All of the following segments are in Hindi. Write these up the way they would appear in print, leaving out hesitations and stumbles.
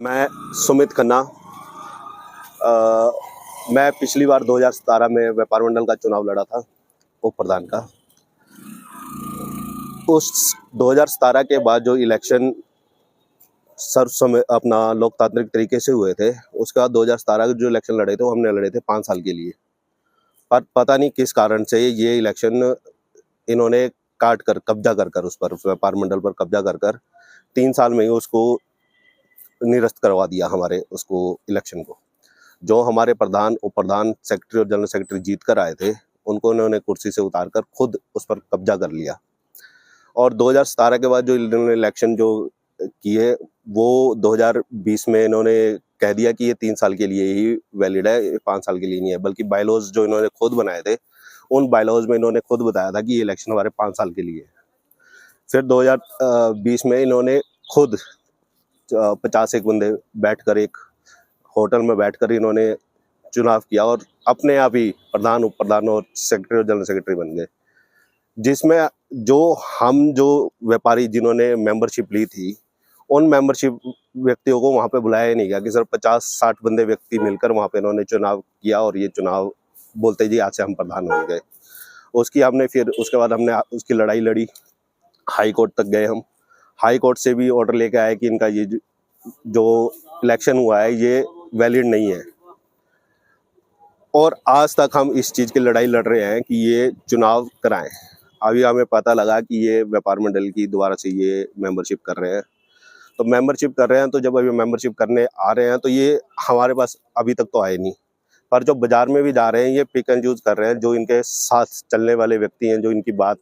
मैं सुमित खन्ना। मैं पिछली बार 2017 में व्यापार मंडल का चुनाव लड़ा था, उप प्रधान का। उस 2017 के बाद जो इलेक्शन सर्वसम्मत अपना लोकतांत्रिक तरीके से हुए थे, उसके बाद 2017 के जो इलेक्शन लड़े थे वो हमने लड़े थे 5 साल के लिए। पर पता नहीं किस कारण से ये इलेक्शन इन्होंने काट कर कब्जा कर उस पर व्यापार मंडल पर कब्जा कर 3 साल में ही उसको निरस्त करवा दिया, हमारे उसको इलेक्शन को। जो हमारे प्रधान, उप प्रधान, सेक्रेटरी और जनरल सेक्रेटरी जीत कर आए थे, उनको इन्होंने कुर्सी से उतारकर खुद उस पर कब्जा कर लिया। और 2017 के बाद जो इन्होंने इलेक्शन जो किए, वो 2020 में इन्होंने कह दिया कि ये 3 साल के लिए ही वैलिड है, 5 साल के लिए नहीं है। बल्कि बायलॉज जो इन्होंने खुद बनाए थे, उन बायलॉज में इन्होंने खुद बताया था कि ये इलेक्शन हमारे 5 साल के लिए है। फिर 2020 में इन्होंने खुद 50 एक बंदे बैठकर एक होटल में बैठकर इन्होंने चुनाव किया और अपने आप ही प्रधान, उप प्रधान और सेक्रेटरी और जनरल सेक्रेटरी बन गए। जिसमें जो व्यापारी जिन्होंने मेंबरशिप ली थी, उन मेंबरशिप व्यक्तियों को वहां पे बुलाया ही नहीं गया कि सर 50-60 बंदे व्यक्ति मिलकर वहां पे इन्होंने चुनाव किया और ये चुनाव बोलते जी आज से हम प्रधान बन गए। उसके बाद हमने उसकी लड़ाई लड़ी, हाई कोर्ट तक गए हम। हाई कोर्ट से भी ऑर्डर लेके आए कि इनका ये जो इलेक्शन हुआ है ये वैलिड नहीं है। और आज तक हम इस चीज़ की लड़ाई लड़ रहे हैं कि ये चुनाव कराएं। अभी हमें पता लगा कि ये व्यापार मंडल की दोबारा से ये मेंबरशिप कर रहे हैं। तो मेंबरशिप कर रहे हैं, तो जब अभी मेंबरशिप करने आ रहे हैं तो ये हमारे पास अभी तक तो आए नहीं। पर जो बाजार में भी जा रहे हैं, ये पिक एंड चूज कर रहे हैं। जो इनके साथ चलने वाले व्यक्ति हैं, जो इनकी बात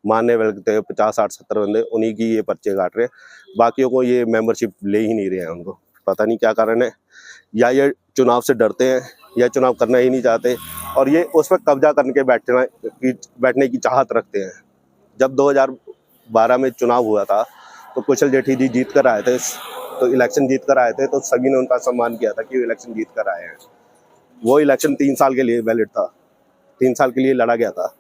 मानने वाले थे, 50, 60, 70 बंदे, उन्हीं की ये पर्चे काट रहे हैं। बाकियों को ये मेंबरशिप ले ही नहीं रहे हैं। उनको पता नहीं क्या कारण है, या ये चुनाव से डरते हैं या चुनाव करना ही नहीं चाहते, और ये उस पर कब्जा करने के बैठने की चाहत रखते हैं। जब 2012 में चुनाव हुआ था तो कुशल जेठी जी जीत कर आए थे, तो इलेक्शन जीत कर आए थे, तो सभी ने उनका सम्मान किया था कि वो इलेक्शन जीत कर आए हैं। वो इलेक्शन 3 साल के लिए वैलिड था, 3 साल के लिए लड़ा गया था।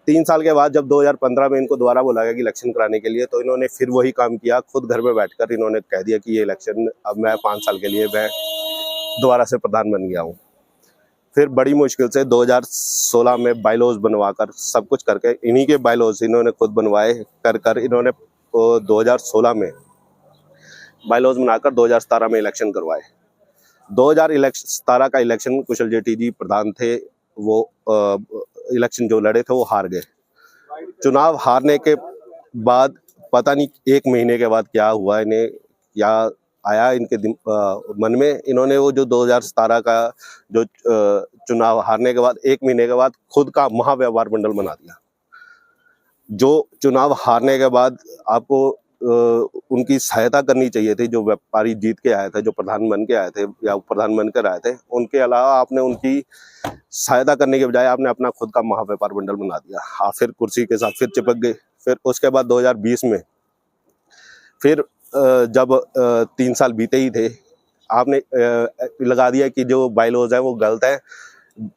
3 साल के बाद जब 2015 में इनको दोबारा बुलाया गया इलेक्शन कराने के लिए, तो इन्होंने फिर वही काम किया। खुद घर में बैठकर इन्होंने कह दिया कि ये इलेक्शन अब मैं 5 साल के लिए मैं दोबारा से प्रधान बन गया हूँ। फिर बड़ी मुश्किल से 2016 में बायलॉज बनवाकर, सब कुछ करके, इन्हीं के बायलॉज इन्होंने खुद बनवाए कर इन्होंने 2016 में बायलॉज बनाकर 2017 में इलेक्शन करवाए। 2017 का इलेक्शन कुशल जेठी जी प्रधान थे, वो इलेक्शन जो लड़े थे वो हार गए। चुनाव हारने के बाद पता नहीं 1 महीने के बाद क्या हुआ, इन्हें क्या आया इनके मन में, इन्होंने वो जो 2017 का जो चुनाव हारने के बाद 1 महीने के बाद खुद का महाव्यापार मंडल बना दिया। जो चुनाव हारने के बाद आपको उनकी सहायता करनी चाहिए थी, जो व्यापारी जीत के आए थे, जो प्रधान बन के आए थे या उप प्रधान बनकर आए थे, उनके अलावा आपने उनकी सहायता करने के बजाय आपने अपना खुद का महाव्यापार मंडल बना दिया। आप फिर कुर्सी के साथ फिर चिपक गए। फिर उसके बाद 2020 में फिर जब 3 साल बीते ही थे, आपने लगा दिया कि जो बायलॉज है वो गलत है,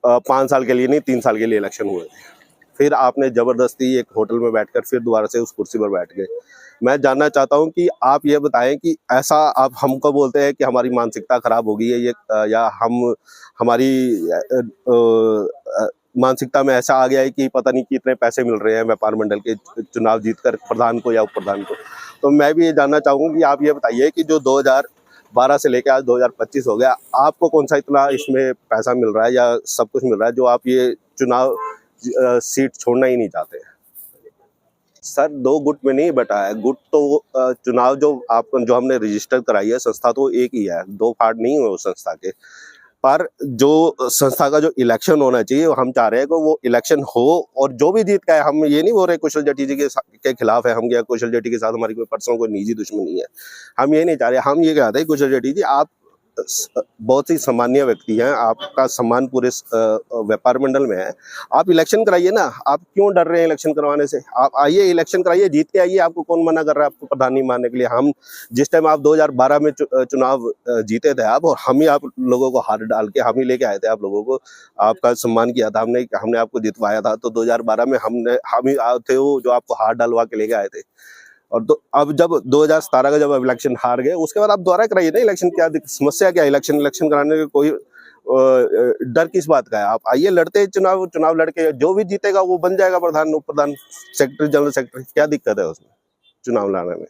5 साल के लिए नहीं 3 साल के लिए इलेक्शन हुए थे। फिर आपने जबरदस्ती एक होटल में बैठकर फिर दोबारा से उस कुर्सी पर बैठ गए। मैं जानना चाहता हूं कि आप ये बताएं कि ऐसा आप हमको बोलते हैं कि हमारी मानसिकता खराब हो गई है, ये या हमारी मानसिकता में ऐसा आ गया है कि पता नहीं कितने पैसे मिल रहे हैं व्यापार मंडल के चुनाव जीतकर प्रधान को या उप प्रधान को। तो मैं भी ये जानना चाहूंगा कि आप ये बताइए कि जो 2012 से लेकर आज 2025 हो गया, आपको कौन सा इतना इसमें पैसा मिल रहा है या सब कुछ मिल रहा है जो आप ये चुनाव सीट छोड़ना ही नहीं चाहते? सर 2 गुट में नहीं बटा है। गुट तो चुनाव जो हमने रजिस्टर कराई है संस्था, तो एक ही है, 2 पार्ट नहीं हुए उस संस्था के। पर जो संस्था का जो इलेक्शन होना चाहिए, हम चाह रहे हैं कि वो इलेक्शन हो, और जो भी जीत का है, हम ये नहीं बोल रहे कुशल जेठी जी के खिलाफ है हम, या कुशल जेठी के साथ हमारी कोई पर्सनल कोई निजी दुश्मनी है, हम ये नहीं चाह रहे। हम ये कहते हैं कुशल जेठी जी आप बहुत ही सामान्य व्यक्ति हैं, आपका सम्मान पूरे व्यापार मंडल में है, आप इलेक्शन कराइए ना। आप क्यों डर रहे हैं इलेक्शन करवाने से? आप आइए, इलेक्शन कराइए, जीत के आइए। आपको कौन मना कर रहा है आपको प्रधान नहीं मानने के लिए? हम जिस टाइम आप 2012 में चुनाव जीते थे आप, और हम ही आप लोगों को हार डाल के हम ही लेके आए थे, आप लोगों को आपका सम्मान किया था हमने आपको जितवाया था। तो 2012 में हम ही थे वो जो आपको हार डालवा के लेके आए थे। और तो अब जब 2017 का जब इलेक्शन हार गए उसके बाद आप दोबारा कराइए ना इलेक्शन। क्या समस्या क्या है? इलेक्शन कराने का कोई डर किस बात का है? आप आइए, लड़ते हैं चुनाव लड़के जो भी जीतेगा वो बन जाएगा प्रधान, उप प्रधान, सेक्रेटरी, जनरल सेक्रेटरी। क्या दिक्कत है उसमें चुनाव लड़ने में?